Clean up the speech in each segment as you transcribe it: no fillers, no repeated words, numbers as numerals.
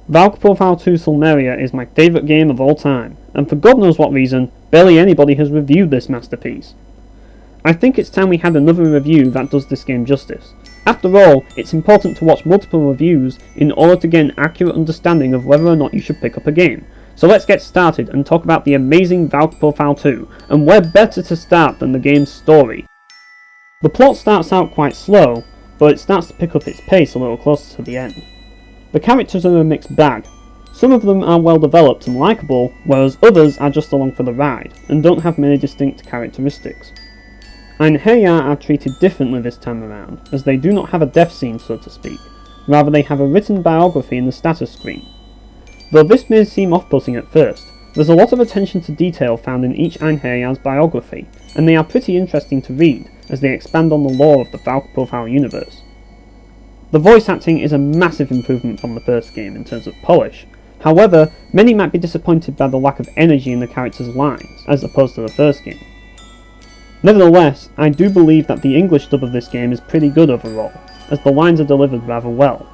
Valkyrie Profile 2 Silmeria is my favourite game of all time, and for God knows what reason, barely anybody has reviewed this masterpiece. I think it's time we had another review that does this game justice. After all, it's important to watch multiple reviews in order to get an accurate understanding of whether or not you should pick up a game. So let's get started and talk about the amazing Valkyrie Profile 2, and where better to start than the game's story. The plot starts out quite slow, but it starts to pick up its pace a little closer to the end. The characters are a mixed bag. Some of them are well developed and likeable, whereas others are just along for the ride, and don't have many distinct characteristics. Einherjar are treated differently this time around, as they do not have a death scene so to speak, rather they have a written biography in the status screen. Though this may seem off-putting at first, there's a lot of attention to detail found in each Einherjar's biography, and they are pretty interesting to read, as they expand on the lore of the Valkyrie Profile universe. The voice acting is a massive improvement from the first game in terms of polish. However, many might be disappointed by the lack of energy in the characters' lines, as opposed to the first game. Nevertheless, I do believe that the English dub of this game is pretty good overall, as the lines are delivered rather well.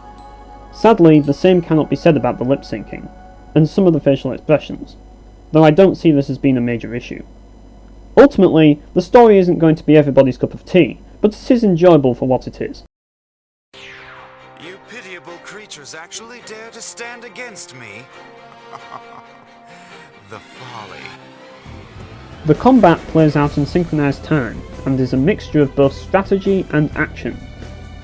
Sadly, the same cannot be said about the lip syncing, and some of the facial expressions, though I don't see this as being a major issue. Ultimately, the story isn't going to be everybody's cup of tea, but it is enjoyable for what it is. You pitiable creatures actually dare to stand against me? The folly. The combat plays out in synchronized time, and is a mixture of both strategy and action.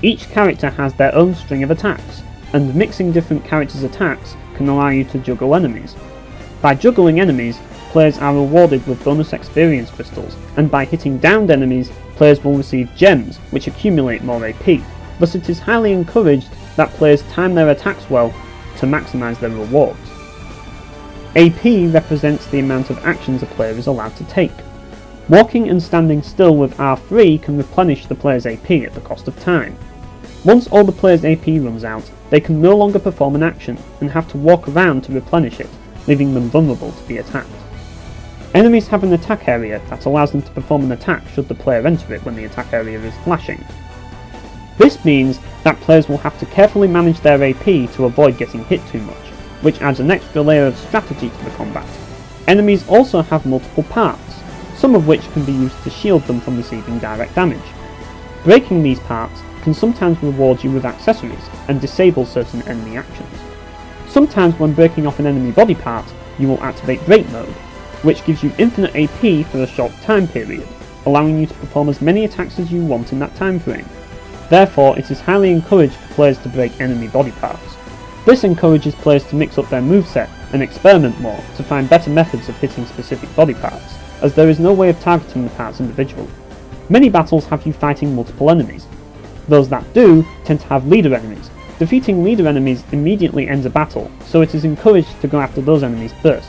Each character has their own string of attacks, and mixing different characters' attacks can allow you to juggle enemies. By juggling enemies, players are rewarded with bonus experience crystals, and by hitting downed enemies, players will receive gems, which accumulate more AP. Thus it is highly encouraged that players time their attacks well to maximise their rewards. AP represents the amount of actions a player is allowed to take. Walking and standing still with R3 can replenish the player's AP at the cost of time. Once all the player's AP runs out, they can no longer perform an action and have to walk around to replenish it, leaving them vulnerable to be attacked. Enemies have an attack area that allows them to perform an attack should the player enter it when the attack area is flashing. This means that players will have to carefully manage their AP to avoid getting hit too much, which adds an extra layer of strategy to the combat. Enemies also have multiple parts, some of which can be used to shield them from receiving direct damage. Breaking these parts can sometimes reward you with accessories and disable certain enemy actions. Sometimes when breaking off an enemy body part, you will activate break mode, which gives you infinite AP for a short time period, allowing you to perform as many attacks as you want in that time frame. Therefore, it is highly encouraged for players to break enemy body parts. This encourages players to mix up their moveset and experiment more to find better methods of hitting specific body parts, as there is no way of targeting the parts individually. Many battles have you fighting multiple enemies. Those that do tend to have leader enemies. Defeating leader enemies immediately ends a battle, so it is encouraged to go after those enemies first.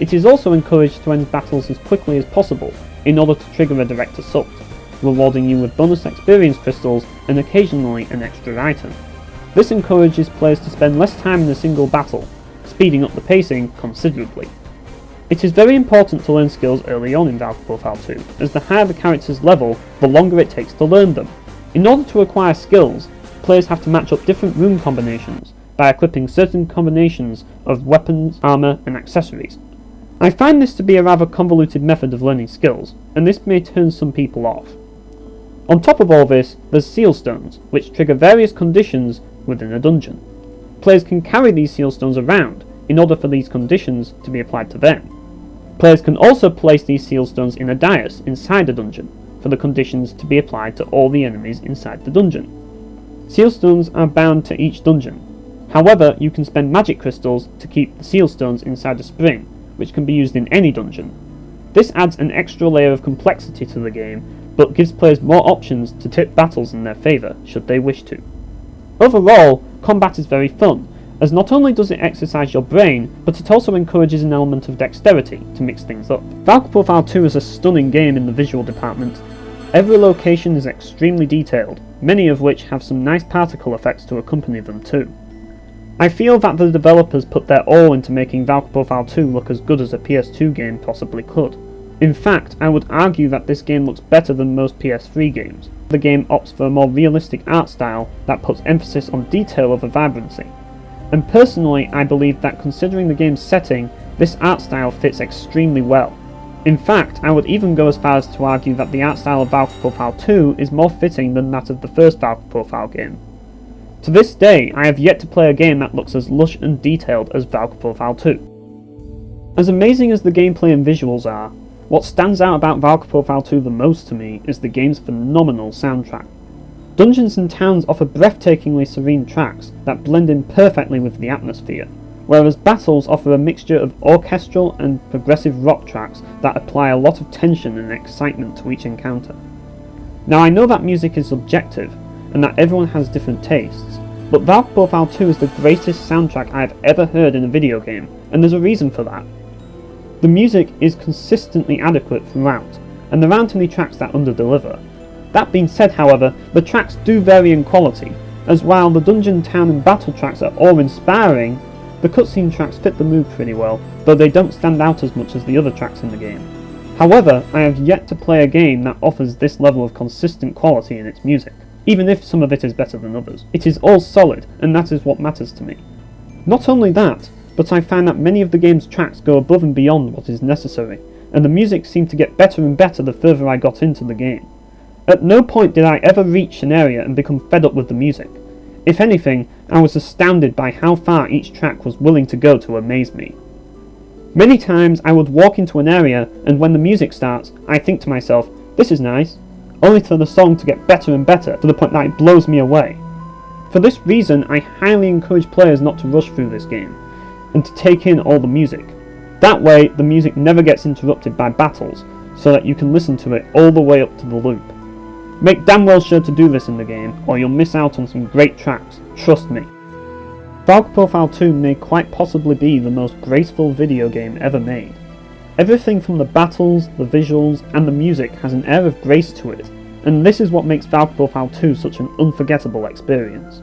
It is also encouraged to end battles as quickly as possible in order to trigger a direct assault, rewarding you with bonus experience crystals and occasionally an extra item. This encourages players to spend less time in a single battle, speeding up the pacing considerably. It is very important to learn skills early on in Valkyrie Profile 2, as the higher the character's level, the longer it takes to learn them. In order to acquire skills, players have to match up different rune combinations by equipping certain combinations of weapons, armour and accessories. I find this to be a rather convoluted method of learning skills, and this may turn some people off. On top of all this, there's seal stones, which trigger various conditions within a dungeon. Players can carry these seal stones around in order for these conditions to be applied to them. Players can also place these seal stones in a dais inside a dungeon for the conditions to be applied to all the enemies inside the dungeon. Seal stones are bound to each dungeon. However, you can spend magic crystals to keep the seal stones inside a spring, which can be used in any dungeon. This adds an extra layer of complexity to the game, but gives players more options to tip battles in their favour should they wish to. Overall, combat is very fun, as not only does it exercise your brain, but it also encourages an element of dexterity to mix things up. Valkyrie Profile 2 is a stunning game in the visual department. Every location is extremely detailed, many of which have some nice particle effects to accompany them too. I feel that the developers put their all into making Valkyrie Profile 2 look as good as a PS2 game possibly could. In fact, I would argue that this game looks better than most PS3 games. The game opts for a more realistic art style that puts emphasis on detail over vibrancy. and personally I believe that considering the game's setting, this art style fits extremely well. In fact, I would even go as far as to argue that the art style of Valkyrie Profile 2 is more fitting than that of the first Valkyrie Profile game. To this day, I have yet to play a game that looks as lush and detailed as Valkyrie Profile 2. As amazing as the gameplay and visuals are, what stands out about Valkyrie Profile 2 the most to me is the game's phenomenal soundtrack. Dungeons and towns offer breathtakingly serene tracks that blend in perfectly with the atmosphere, whereas battles offer a mixture of orchestral and progressive rock tracks that apply a lot of tension and excitement to each encounter. Now I know that music is subjective, and that everyone has different tastes, but Valkyrie Profile 2 is the greatest soundtrack I have ever heard in a video game, and there's a reason for that. The music is consistently adequate throughout, and there aren't any tracks that underdeliver. That being said, however, the tracks do vary in quality, as while the dungeon, town and battle tracks are awe-inspiring, the cutscene tracks fit the mood pretty well, though they don't stand out as much as the other tracks in the game. However, I have yet to play a game that offers this level of consistent quality in its music, even if some of it is better than others. It is all solid, and that is what matters to me. Not only that, but I find that many of the game's tracks go above and beyond what is necessary, and the music seemed to get better and better the further I got into the game. At no point did I ever reach an area and become fed up with the music. If anything, I was astounded by how far each track was willing to go to amaze me. Many times I would walk into an area, and when the music starts, I think to myself, this is nice, only for the song to get better and better to the point that it blows me away. For this reason, I highly encourage players not to rush through this game, and to take in all the music. That way, the music never gets interrupted by battles, so that you can listen to it all the way up to the loop. Make damn well sure to do this in the game, or you'll miss out on some great tracks, trust me. Valkyrie Profile 2 may quite possibly be the most graceful video game ever made. Everything from the battles, the visuals, and the music has an air of grace to it, and this is what makes Valkyrie Profile 2 such an unforgettable experience.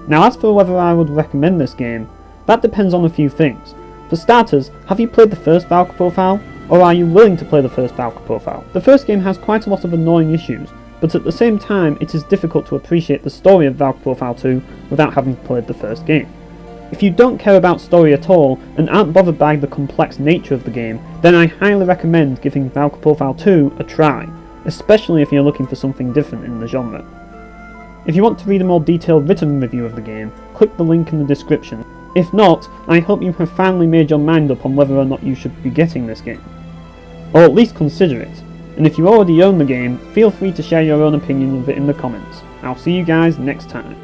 Now as for whether I would recommend this game, that depends on a few things. For starters, have you played the first Valkyrie Profile? Or are you willing to play the first Valkyrie Profile? The first game has quite a lot of annoying issues, but at the same time it is difficult to appreciate the story of Valkyrie Profile 2 without having played the first game. If you don't care about story at all, and aren't bothered by the complex nature of the game, then I highly recommend giving Valkyrie Profile 2 a try, especially if you're looking for something different in the genre. If you want to read a more detailed written review of the game, click the link in the description. If not, I hope you have finally made your mind up on whether or not you should be getting this game. Or at least consider it, and if you already own the game, feel free to share your own opinion of it in the comments. I'll see you guys next time.